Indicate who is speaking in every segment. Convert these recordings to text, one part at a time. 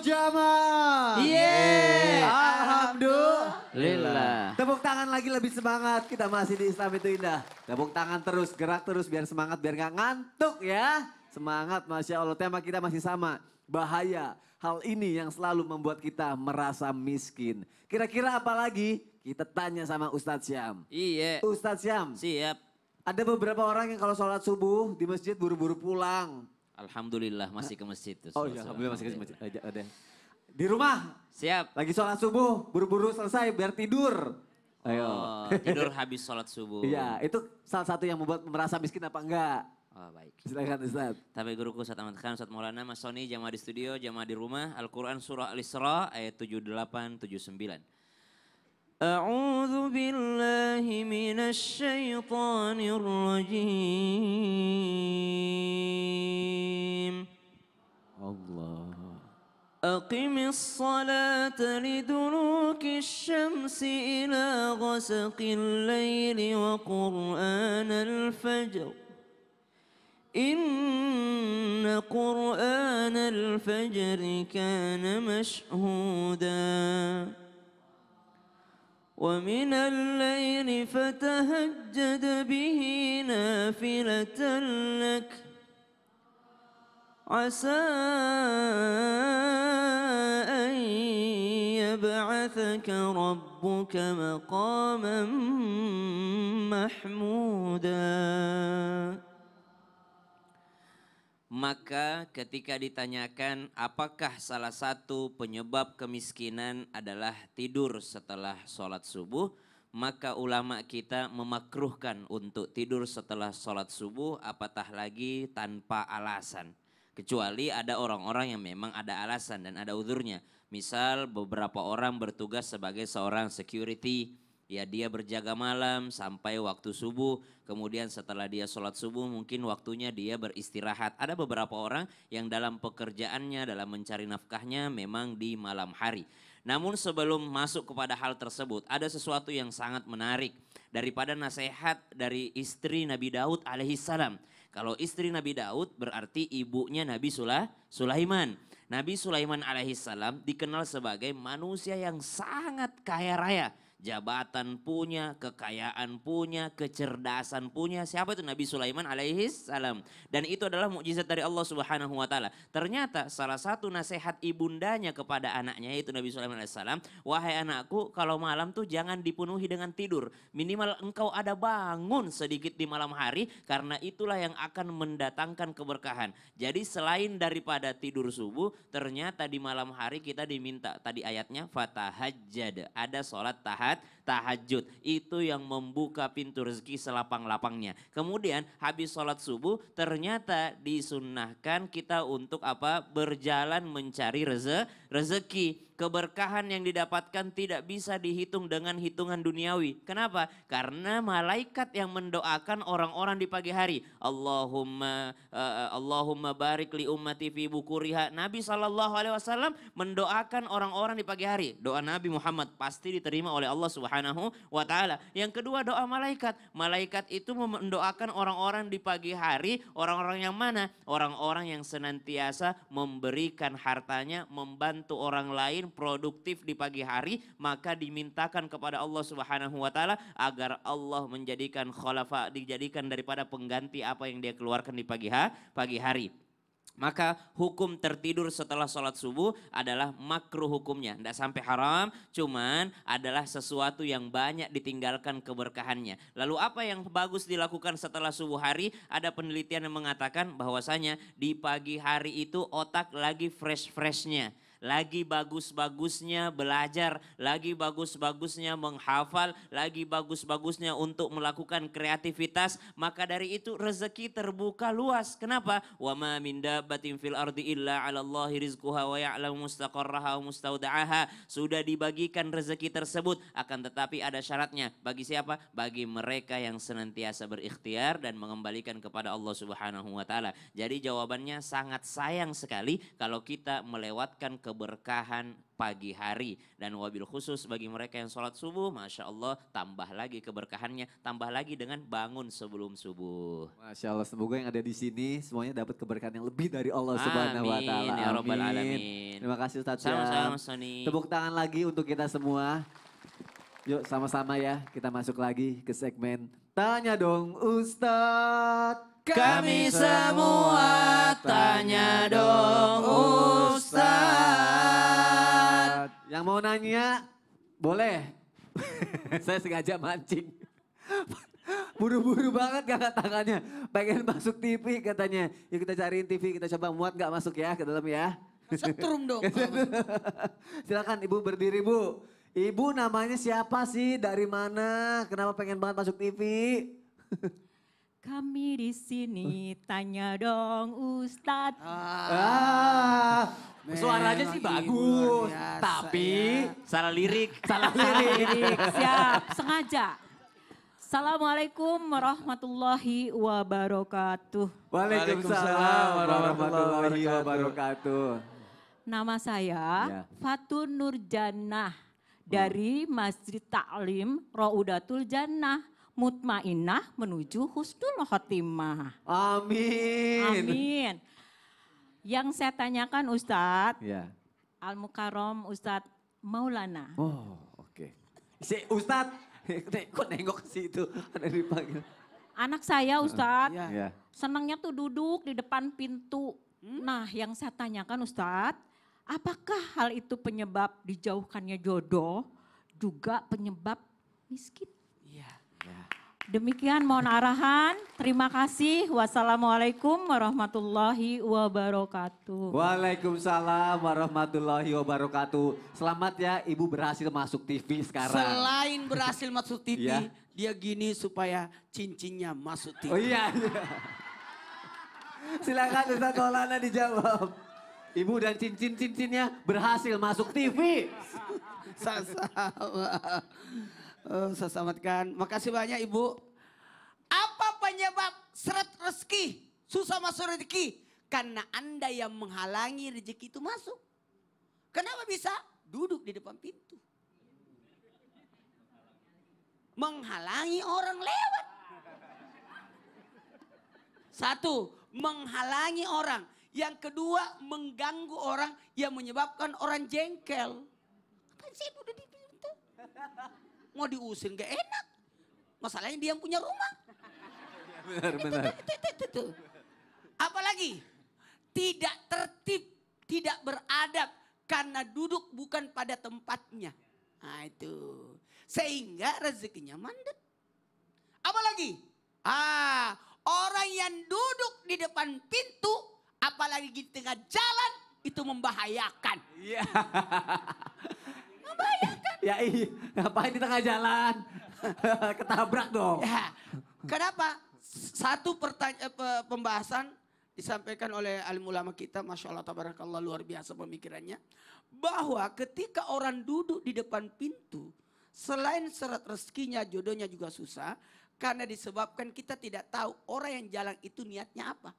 Speaker 1: Jamaah.
Speaker 2: Yeay.
Speaker 1: Alhamdulillah. Tepuk tangan lagi lebih semangat. Kita masih di Islam itu indah. Tepuk tangan terus, gerak terus biar semangat, biar gak ngantuk ya. Semangat, Masya Allah. Tema kita masih sama. Bahaya. Hal ini yang selalu membuat kita merasa miskin. Kira-kira apa lagi? Kita tanya sama Ustadz Syam.
Speaker 2: Iya.
Speaker 1: Ustadz Syam.
Speaker 2: Siap.
Speaker 1: Ada beberapa orang yang kalau sholat subuh di masjid buru-buru pulang.
Speaker 2: Alhamdulillah masih ke masjid tuh.
Speaker 1: Oh iya, alhamdulillah masih ke masjid. Ada. Di rumah.
Speaker 2: Siap.
Speaker 1: Lagi sholat subuh, buru-buru selesai biar tidur. Ayo.
Speaker 2: Oh, tidur habis sholat subuh.
Speaker 1: Iya, itu salah satu yang membuat merasa miskin apa enggak?
Speaker 2: Oh baik.
Speaker 1: Silakan Ustaz.
Speaker 2: Tapi guruku Ustaz Ahmad Khan, Ustaz Maulana, Mas Sony, jamaah di studio, jamaah di rumah. Al-Quran surah Al-Isra ayat 78, 79. A'udzu billahi minasy syaithanir rajim.
Speaker 1: Allah.
Speaker 2: أقم الصلاة لدلوك الشمس إلى غسق الليل وقرآن الفجر إن قرآن الفجر كان مشهودا ومن الليل فتهجد به نافلة لك عسى أن يبعثك ربك مقاما محمودا. Maka ketika ditanyakan apakah salah satu penyebab kemiskinan adalah tidur setelah sholat subuh, maka ulama kita memakruhkan untuk tidur setelah sholat subuh apatah lagi tanpa alasan. Kecuali ada orang-orang yang memang ada alasan dan ada uzurnya. Misal beberapa orang bertugas sebagai seorang security. Ya dia berjaga malam sampai waktu subuh. Kemudian setelah dia sholat subuh mungkin waktunya dia beristirahat. Ada beberapa orang yang dalam pekerjaannya, dalam mencari nafkahnya memang di malam hari. Namun sebelum masuk kepada hal tersebut ada sesuatu yang sangat menarik. Daripada nasihat dari istri Nabi Daud alaihissalam. Kalau istri Nabi Daud berarti ibunya Nabi Sulaiman. Nabi Sulaiman alaihissalam dikenal sebagai manusia yang sangat kaya raya. Jabatan punya, kekayaan punya, kecerdasan punya. Siapa itu Nabi Sulaiman alaihissalam. Dan itu adalah mukjizat dari Allah Subhanahu wa taala. Ternyata salah satu nasihat ibundanya kepada anaknya yaitu Nabi Sulaiman alaihissalam, wahai anakku, kalau malam tuh jangan dipenuhi dengan tidur. Minimal engkau ada bangun sedikit di malam hari karena itulah yang akan mendatangkan keberkahan. Jadi selain daripada tidur subuh, ternyata di malam hari kita diminta tadi ayatnya fatahajjad. Ada sholat tahajud, itu yang membuka pintu rezeki selapang-lapangnya. Kemudian habis sholat subuh ternyata disunnahkan kita untuk apa? Berjalan mencari rezeki. Keberkahan yang didapatkan tidak bisa dihitung dengan hitungan duniawi. Kenapa? Karena malaikat yang mendoakan orang-orang di pagi hari. Allahumma barik li ummati fi bukuriha. Nabi SAW mendoakan orang-orang di pagi hari. Doa Nabi Muhammad pasti diterima oleh Allah Subhanahu wa taala. Yang kedua doa malaikat. Malaikat itu mendoakan orang-orang di pagi hari. Orang-orang yang mana? Orang-orang yang senantiasa memberikan hartanya, membantu orang lain, produktif di pagi hari, maka dimintakan kepada Allah Subhanahu wa taala agar Allah menjadikan khulafa, dijadikan daripada pengganti apa yang dia keluarkan di pagi hari. Maka hukum tertidur setelah sholat subuh adalah makruh hukumnya. Tidak sampai haram, cuman adalah sesuatu yang banyak ditinggalkan keberkahannya. Lalu apa yang bagus dilakukan setelah subuh hari? Ada penelitian yang mengatakan bahwasanya di pagi hari itu otak lagi fresh-freshnya. Lagi bagus-bagusnya belajar, lagi bagus-bagusnya menghafal, lagi bagus-bagusnya untuk melakukan kreativitas. Maka dari itu rezeki terbuka luas. Kenapa? Wa ma min dabbatin fil ardi illa 'ala Allahi rizquha wa ya'lamu mustaqarraha wa mustauda'aha. Sudah dibagikan rezeki tersebut, akan tetapi ada syaratnya. Bagi siapa? Bagi mereka yang senantiasa berikhtiar dan mengembalikan kepada Allah Subhanahu wa taala. Jadi jawabannya sangat sayang sekali kalau kita melewatkan keberkahan pagi hari. Dan wabil khusus bagi mereka yang sholat subuh, Masya Allah tambah lagi keberkahannya, tambah lagi dengan bangun sebelum subuh.
Speaker 1: Masya Allah, semoga yang ada di sini semuanya dapat keberkahan yang lebih dari Allah Subhanahu wa Ta'ala.
Speaker 2: Amin, ya Rabbal Alamin.
Speaker 1: Terima kasih Ustadz
Speaker 2: Sama-sama,
Speaker 1: Syam.
Speaker 2: Sony.
Speaker 1: Tepuk tangan lagi untuk kita semua. Yuk sama-sama ya, kita masuk lagi ke segmen Tanya Dong Ustadz.
Speaker 2: Kami semua tanya dong Ustadz.
Speaker 1: Yang mau nanya boleh. Saya sengaja mancing. Buru-buru banget gak tangannya. Pengen masuk TV katanya. Yuk kita cariin TV, kita coba muat gak masuk ya ke dalam ya.
Speaker 3: Setrum dong.
Speaker 1: Silakan Ibu berdiri Bu. Ibu namanya siapa sih? Dari mana? Kenapa pengen banget masuk TV?
Speaker 4: Kami di sini tanya dong Ustadz.
Speaker 1: Suaranya sih bagus,
Speaker 3: biasa
Speaker 1: tapi
Speaker 2: Salah lirik.
Speaker 1: salah lirik.
Speaker 4: Siap, sengaja. Assalamualaikum warahmatullahi wabarakatuh.
Speaker 1: Waalaikumsalam warahmatullahi wabarakatuh.
Speaker 4: Nama saya
Speaker 1: Ya.
Speaker 4: Fatun Nurjannah dari Masjid Ta'lim Raudatul Jannah. Mutmainah menuju husnul khotimah.
Speaker 1: Amin.
Speaker 4: Amin. Yang saya tanyakan Ustadz,
Speaker 1: Ya.
Speaker 4: Al-Mukarram Ustadz Maulana.
Speaker 1: Oh, oke. Si Ustadz, kok nengok ke situ? Ada dipanggil.
Speaker 4: Anak saya Ustadz,
Speaker 3: Ya.
Speaker 1: Ya.
Speaker 4: senangnya tuh duduk di depan pintu. Nah yang saya tanyakan Ustadz, apakah hal itu penyebab dijauhkannya jodoh, juga penyebab miskin?
Speaker 3: Iya.
Speaker 4: Demikian mohon arahan. Terima kasih. Wassalamualaikum warahmatullahi wabarakatuh.
Speaker 1: Waalaikumsalam warahmatullahi wabarakatuh. Selamat ya Ibu berhasil masuk TV sekarang.
Speaker 3: Selain berhasil masuk TV,
Speaker 1: Iya.
Speaker 3: dia gini supaya cincinnya masuk TV.
Speaker 1: Oh iya. Silakan Ustaz Maulana dijawab. Ibu dan cincin-cincinnya berhasil masuk TV.
Speaker 3: Saya selamatkan. Makasih banyak Ibu. Apa penyebab seret rezeki? Susah masuk rezeki? Karena Anda yang menghalangi rezeki itu masuk. Kenapa bisa? Duduk di depan pintu. Menghalangi orang lewat. Satu, menghalangi orang. Yang kedua, mengganggu orang yang menyebabkan orang jengkel. Apa sih udah di pintu? Mau diusir gak enak. Masalahnya dia yang punya rumah.
Speaker 1: Benar.
Speaker 3: Itu. Apalagi tidak tertib, tidak beradab karena duduk bukan pada tempatnya. Nah itu. Sehingga rezekinya mandek. Apalagi? Orang yang duduk di depan pintu, apalagi di tengah jalan, itu membahayakan.
Speaker 1: Iya. Ya iya, ngapain di tengah jalan? Ketabrak dong.
Speaker 3: Ya, kenapa? Satu pembahasan disampaikan oleh alim ulama kita, Masya Allah, tabarakallah, luar biasa pemikirannya. Bahwa ketika orang duduk di depan pintu, selain seret rezekinya, jodohnya juga susah. Karena disebabkan kita tidak tahu orang yang jalan itu niatnya apa.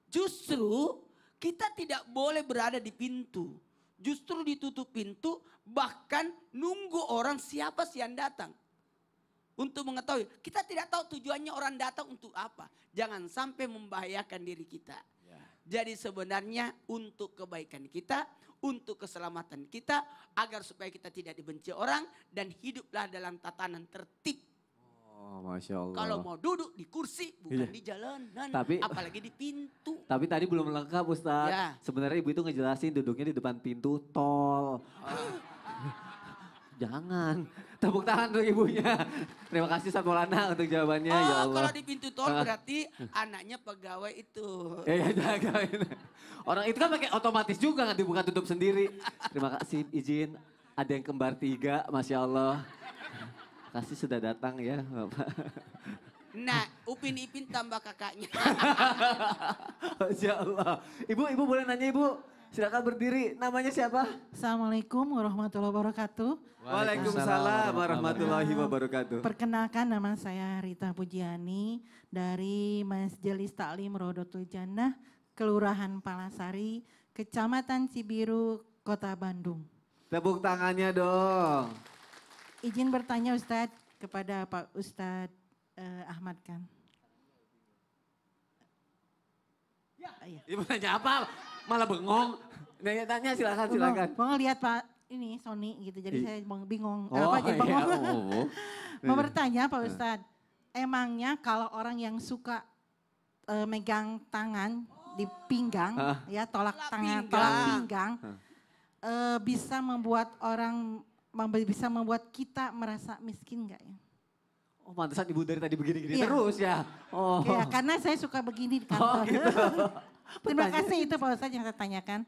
Speaker 3: Justru kita tidak boleh berada di pintu. Justru ditutup pintu, bahkan nunggu orang siapa sih yang datang. Untuk mengetahui, kita tidak tahu tujuannya orang datang untuk apa. Jangan sampai membahayakan diri kita. Jadi sebenarnya untuk kebaikan kita, untuk keselamatan kita, agar supaya kita tidak dibenci orang dan hiduplah dalam tatanan tertib.
Speaker 1: Oh, Masya Allah.
Speaker 3: Kalau mau duduk di kursi, bukan
Speaker 1: Iya.
Speaker 3: di jalanan,
Speaker 1: Tapi-
Speaker 3: apalagi di pintu.
Speaker 1: Tapi tadi belum lengkap Ustadz.
Speaker 3: Ya.
Speaker 1: Sebenarnya Ibu itu ngejelasin duduknya di depan pintu tol. Jangan. Tepuk tangan untuk ibunya. Terima kasih Ustadz Maulana untuk jawabannya. Ya Allah.
Speaker 3: Kalau di pintu tol berarti anaknya pegawai itu.
Speaker 1: Ya jagain. Orang itu kan pakai otomatis juga nggak dibuka tutup sendiri. Terima kasih izin. Ada yang kembar 3, Masya Allah. Kasih sudah datang ya Bapak.
Speaker 3: Nah, Upin Ipin tambah kakaknya.
Speaker 1: Masya Allah. Ibu boleh nanya Ibu? Silakan berdiri. Namanya siapa?
Speaker 5: Assalamualaikum warahmatullahi wabarakatuh.
Speaker 1: Waalaikumsalam warahmatullahi wabarakatuh.
Speaker 5: Perkenalkan nama saya Rita Pujiani dari Majelis Taklim Rodotul Jannah, Kelurahan Palasari, Kecamatan Cibiru, Kota Bandung.
Speaker 1: Tepuk tangannya dong.
Speaker 5: Izin bertanya Ustadz kepada Pak Ustadz Ahmad Khan. Iya.
Speaker 1: Ibu nanya apa? Malah bengong. Tanya silakan.
Speaker 5: Mau lihat Pak ini Sony gitu, jadi saya bingung.
Speaker 1: Oh,
Speaker 5: Jadi
Speaker 1: iya.
Speaker 5: bengong. Mau bertanya Pak Ustadz, emangnya kalau orang yang suka megang tangan di pinggang, ya tolak pinggang, bisa membuat kita merasa miskin nggak ya?
Speaker 1: Oh pantesan ibu dari tadi begini-gini
Speaker 5: Iya.
Speaker 1: terus ya. Oh.
Speaker 5: Ya, karena saya suka begini di
Speaker 1: Oh
Speaker 5: kantor.
Speaker 1: gitu.
Speaker 5: Terima kasih itu Pak Ustadz yang saya tanyakan.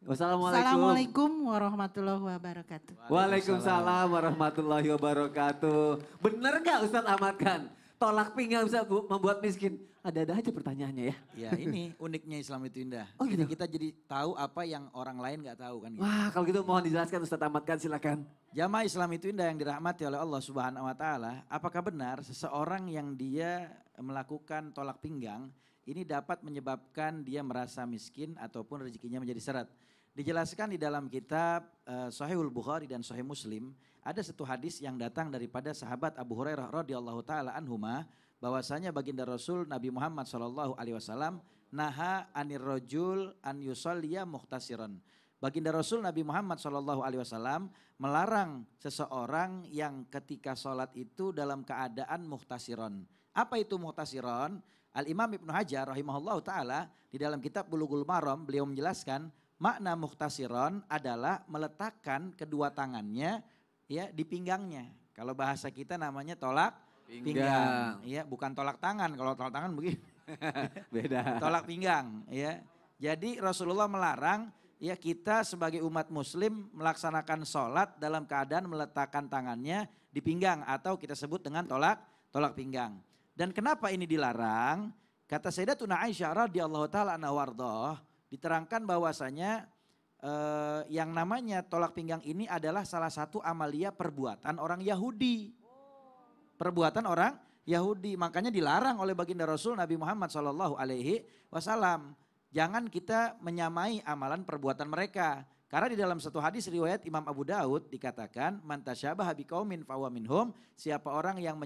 Speaker 1: Wassalamualaikum.
Speaker 5: Assalamualaikum warahmatullahi wabarakatuh.
Speaker 1: Waalaikumsalam warahmatullahi wabarakatuh. Bener gak Ustadz Ahmad Khan? Tolak pinggang bisa membuat miskin. Ada-ada aja pertanyaannya ya.
Speaker 6: Ya ini uniknya Islam itu indah.
Speaker 1: Oh, gitu?
Speaker 6: Kita jadi tahu apa yang orang lain nggak tahu kan. Gitu.
Speaker 1: Wah kalau gitu mohon dijelaskan Ustadz Ahmad Khan silakan.
Speaker 6: Jamaah Islam itu indah yang dirahmati oleh Allah Subhanahu Wa Taala. Apakah benar seseorang yang dia melakukan tolak pinggang ini dapat menyebabkan dia merasa miskin ataupun rezekinya menjadi seret? Dijelaskan di dalam kitab Sahihul Bukhari dan Sahih Muslim, ada satu hadis yang datang daripada sahabat Abu Hurairah radhiyallahu taala anhuma, bahwasanya baginda Rasul Nabi Muhammad sallallahu alaihi wasallam naha anir rajul an yusalliya muhtasiran. Baginda Rasul Nabi Muhammad sallallahu alaihi wasallam melarang seseorang yang ketika sholat itu dalam keadaan muhtasiron. Apa itu muhtasiron? Al-Imam Ibnu Hajar rahimahullahu taala di dalam kitab Bulughul Maram beliau menjelaskan makna muhtasiron adalah meletakkan kedua tangannya ya di pinggangnya. Kalau bahasa kita namanya tolak pinggang. Ya, bukan tolak tangan. Kalau tolak tangan begini.
Speaker 1: Beda.
Speaker 6: Tolak pinggang ya. Jadi Rasulullah melarang ya kita sebagai umat muslim melaksanakan sholat dalam keadaan meletakkan tangannya di pinggang atau kita sebut dengan tolak pinggang. Dan kenapa ini dilarang? Kata Sayyidatuna Aisyah radhiyallahu taala anha warḍah, diterangkan bahwasanya yang namanya tolak pinggang ini adalah salah satu amalia perbuatan orang Yahudi. Perbuatan orang Yahudi, makanya dilarang oleh baginda Rasul Nabi Muhammad sallallahu alaihi wasallam. Jangan kita menyamai amalan perbuatan mereka. Karena di dalam satu hadis riwayat Imam Abu Daud dikatakan man tasyabaha biqaumin fahuwa minhum, siapa orang yang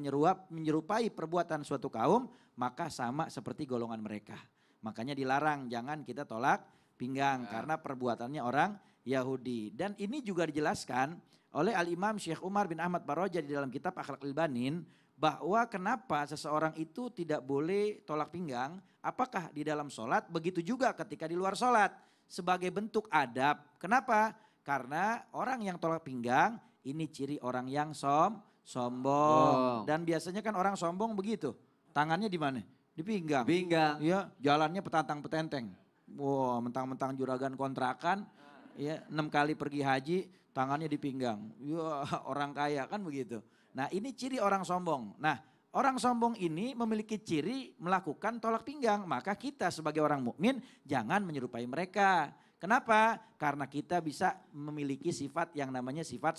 Speaker 6: menyerupai perbuatan suatu kaum maka sama seperti golongan mereka. Makanya dilarang jangan kita tolak pinggang karena perbuatannya orang Yahudi. Dan ini juga dijelaskan oleh Al-Imam Syekh Umar bin Ahmad Baroja di dalam kitab Akhlaqul Banin bahwa kenapa seseorang itu tidak boleh tolak pinggang, apakah di dalam sholat, begitu juga ketika di luar sholat sebagai bentuk adab. Kenapa? Karena orang yang tolak pinggang ini ciri orang yang sombong. Dan biasanya kan orang sombong begitu, tangannya di mana? Di pinggang.
Speaker 1: Pinggang.
Speaker 6: Ya, jalannya petantang petenteng. Wah, mentang-mentang juragan kontrakan, ya 6 kali pergi haji, tangannya di pinggang. Ya, orang kaya kan begitu. Nah, ini ciri orang sombong. Nah, orang sombong ini memiliki ciri melakukan tolak pinggang. Maka kita sebagai orang mukmin jangan menyerupai mereka. Kenapa? Karena kita bisa memiliki sifat yang namanya sifat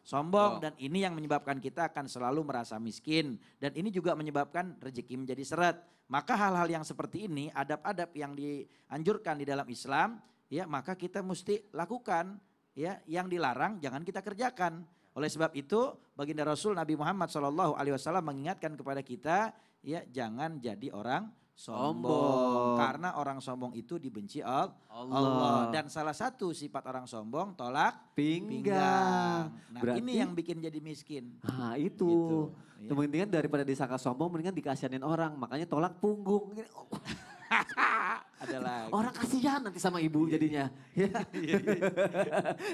Speaker 6: sombong. Dan ini yang menyebabkan kita akan selalu merasa miskin. Dan ini juga menyebabkan rezeki menjadi seret. Maka hal-hal yang seperti ini, adab-adab yang dianjurkan di dalam Islam, ya maka kita mesti lakukan. Ya, yang dilarang jangan kita kerjakan. Oleh sebab itu, baginda Rasul Nabi Muhammad SAW mengingatkan kepada kita, ya jangan jadi orang sombong. Karena orang sombong itu dibenci Allah. Dan salah satu sifat orang sombong tolak pinggang. Nah,
Speaker 1: Berarti,
Speaker 6: ini yang bikin jadi miskin.
Speaker 1: Nah itu.
Speaker 6: Gitu, ya.
Speaker 1: Mendingan daripada disangka sombong, mendingan dikasihanin orang. Makanya tolak punggung.
Speaker 6: Ada lagi.
Speaker 1: Orang kasihan nanti sama ibu jadinya.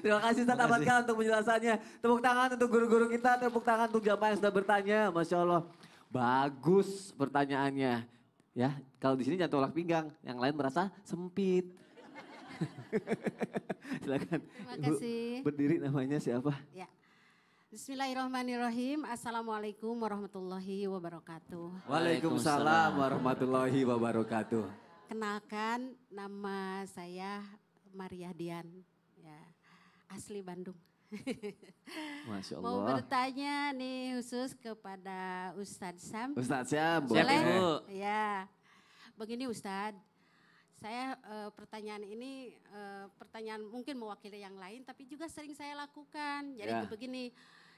Speaker 1: Terima kasih Ustaz Ahmad Khan untuk penjelasannya. Tepuk tangan untuk guru-guru kita, tepuk tangan untuk jamaah yang sudah bertanya. Masya Allah, bagus pertanyaannya. Ya, kalau di sini jangan tolak pinggang, yang lain merasa sempit. Silakan.
Speaker 7: Terima
Speaker 1: Ibu,
Speaker 7: kasih.
Speaker 1: berdiri namanya siapa?
Speaker 7: Ya. Bismillahirrahmanirrahim. Assalamualaikum warahmatullahi wabarakatuh.
Speaker 1: Waalaikumsalam warahmatullahi wabarakatuh.
Speaker 7: Kenalkan, nama saya Maria Dian, ya, asli Bandung.
Speaker 1: Masya
Speaker 7: Mau
Speaker 1: Allah.
Speaker 7: bertanya nih khusus kepada Ustadz Sam.
Speaker 1: Ustadz Syam,
Speaker 7: Boleh?
Speaker 1: boleh.
Speaker 2: Bu.
Speaker 7: Ya, begini Ustadz, saya pertanyaan ini pertanyaan mungkin mewakili yang lain tapi juga sering saya lakukan. Jadi
Speaker 1: Ya.
Speaker 7: begini,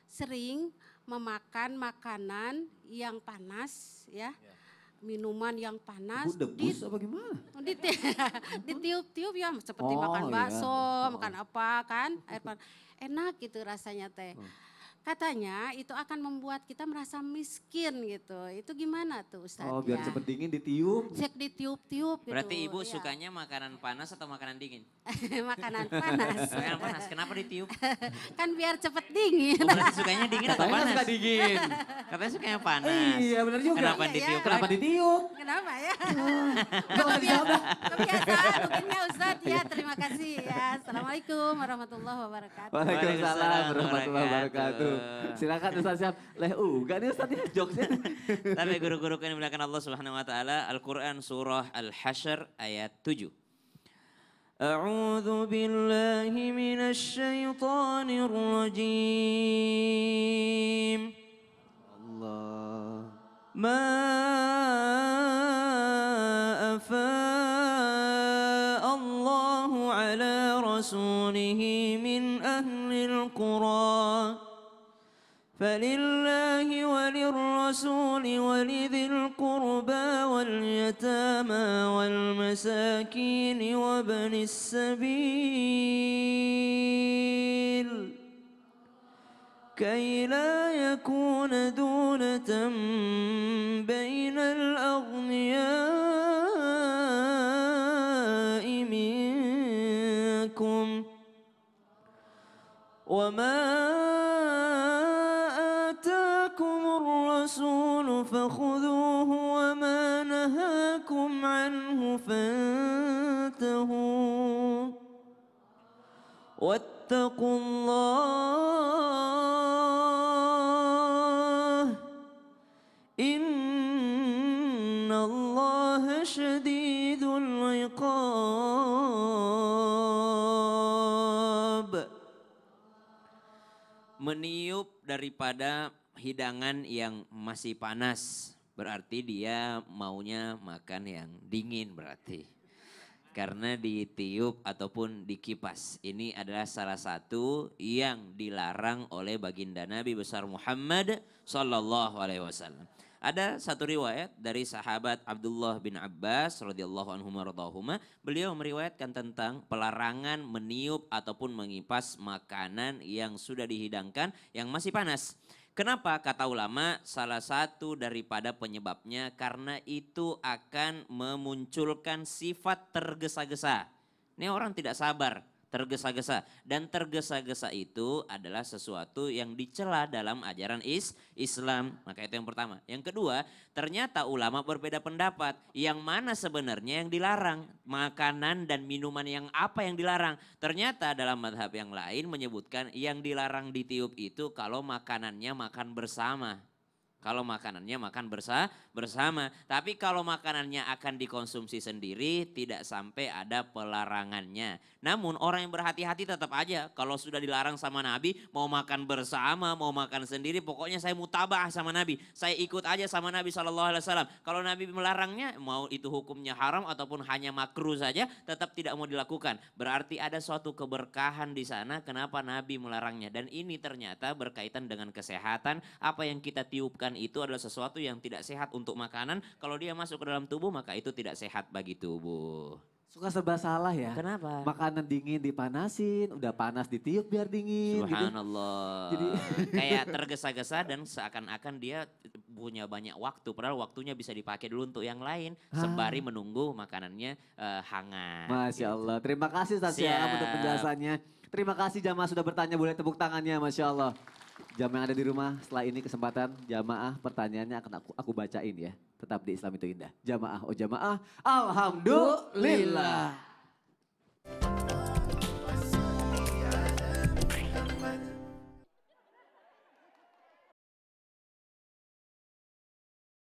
Speaker 7: sering memakan makanan yang panas ya. Minuman yang panas
Speaker 1: Bu debus apa gimana?
Speaker 7: ditiup-tiup ya seperti
Speaker 1: Oh,
Speaker 7: makan
Speaker 1: iya.
Speaker 7: bakso,
Speaker 1: Oh.
Speaker 7: makan apa kan, enak gitu rasanya teh. Katanya itu akan membuat kita merasa miskin gitu. Itu gimana tuh Ustadz?
Speaker 1: Oh biar
Speaker 7: ya?
Speaker 1: cepet dingin ditiup.
Speaker 7: Cek ditiup-tiup gitu.
Speaker 2: Berarti ibu
Speaker 7: iya.
Speaker 2: sukanya makanan panas atau makanan dingin?
Speaker 7: Makanan panas.
Speaker 2: Makanan panas, kenapa ditiup?
Speaker 7: Kan biar cepet dingin.
Speaker 2: Oh, berarti sukanya dingin atau
Speaker 1: Katanya kan
Speaker 2: panas?
Speaker 1: suka dingin.
Speaker 2: Katanya sukanya panas.
Speaker 1: Iya benar juga.
Speaker 2: Kenapa
Speaker 7: Iya, iya.
Speaker 2: ditiup?
Speaker 1: Kenapa ditiup?
Speaker 7: Kenapa ya?
Speaker 1: Gak usah dijawab dah.
Speaker 7: Kebiasaan mungkinnya Ustadz ya. Terima kasih ya. Assalamualaikum warahmatullahi wabarakatuh.
Speaker 1: Waalaikumsalam warahmatullahi
Speaker 2: wabarakatuh.
Speaker 1: wabarakatuh. Silakan Ustaz Syam. Leh uga nih Ustaz ya jokesnya.
Speaker 2: Tapi guru-guru yang dimuliakan Allah Subhanahu wa taala, Al-Qur'an surah Al-Hasyr ayat 7. A'udzu billahi minasy syaithanir rajim.
Speaker 1: Allah.
Speaker 2: Ma afa Allahu ala rasulihi min ahlil qura. فلله وللرسول ولذي القربى واليتامى والمساكين وابن السبيل كي لا يكون دونة بين الأغنياء منكم وما الرسول فخذوه وما نهاكم عنه فانتهوا واتقوا الله إن الله شديد العقاب. Meniup daripada hidangan yang masih panas, berarti dia maunya makan yang dingin berarti. Karena ditiup ataupun dikipas. Ini adalah salah satu yang dilarang oleh baginda Nabi besar Muhammad sallallahu alaihi wasallam. Ada satu riwayat dari sahabat Abdullah bin Abbas radhiyallahu anhu radhahuma, beliau meriwayatkan tentang pelarangan meniup ataupun mengipas makanan yang sudah dihidangkan yang masih panas. Kenapa? Kata ulama salah satu daripada penyebabnya karena itu akan memunculkan sifat tergesa-gesa. Ini orang tidak sabar, tergesa-gesa. Dan tergesa-gesa itu adalah sesuatu yang dicela dalam ajaran Islam. Maka itu yang pertama. Yang kedua, ternyata ulama berbeda pendapat. Yang mana sebenarnya yang dilarang? Makanan dan minuman yang apa yang dilarang? Ternyata dalam madhab yang lain menyebutkan yang dilarang ditiup itu kalau makanannya makan bersama. Kalau makanannya makan bersama. Tapi kalau makanannya akan dikonsumsi sendiri tidak sampai ada pelarangannya. Namun orang yang berhati-hati tetap aja kalau sudah dilarang sama Nabi mau makan bersama, mau makan sendiri. Pokoknya saya mutabah sama Nabi. Saya ikut aja sama Nabi SAW. Kalau Nabi melarangnya mau itu hukumnya haram ataupun hanya makruh saja tetap tidak mau dilakukan. Berarti ada suatu keberkahan di sana kenapa Nabi melarangnya. Dan ini ternyata berkaitan dengan kesehatan. Apa yang kita tiupkan itu adalah sesuatu yang tidak sehat untuk makanan. Kalau dia masuk ke dalam tubuh maka itu tidak sehat bagi tubuh.
Speaker 1: Suka serba salah ya.
Speaker 2: Kenapa?
Speaker 1: Makanan dingin dipanasin, udah panas ditiup biar dingin gitu.
Speaker 2: Subhanallah. Kayak tergesa-gesa dan seakan-akan dia punya banyak waktu. Padahal waktunya bisa dipakai dulu untuk yang lain. Sembari menunggu makanannya hangat.
Speaker 1: Masya Allah. Terima kasih Ustaz Syam
Speaker 2: Siap.
Speaker 1: untuk penjelasannya. Terima kasih jamaah sudah bertanya, boleh tepuk tangannya Masya Allah. Jamaah yang ada di rumah setelah ini kesempatan jamaah pertanyaannya akan aku bacain ya. Tetap di Islam itu Indah. Jamaah, oh jamaah, alhamdulillah.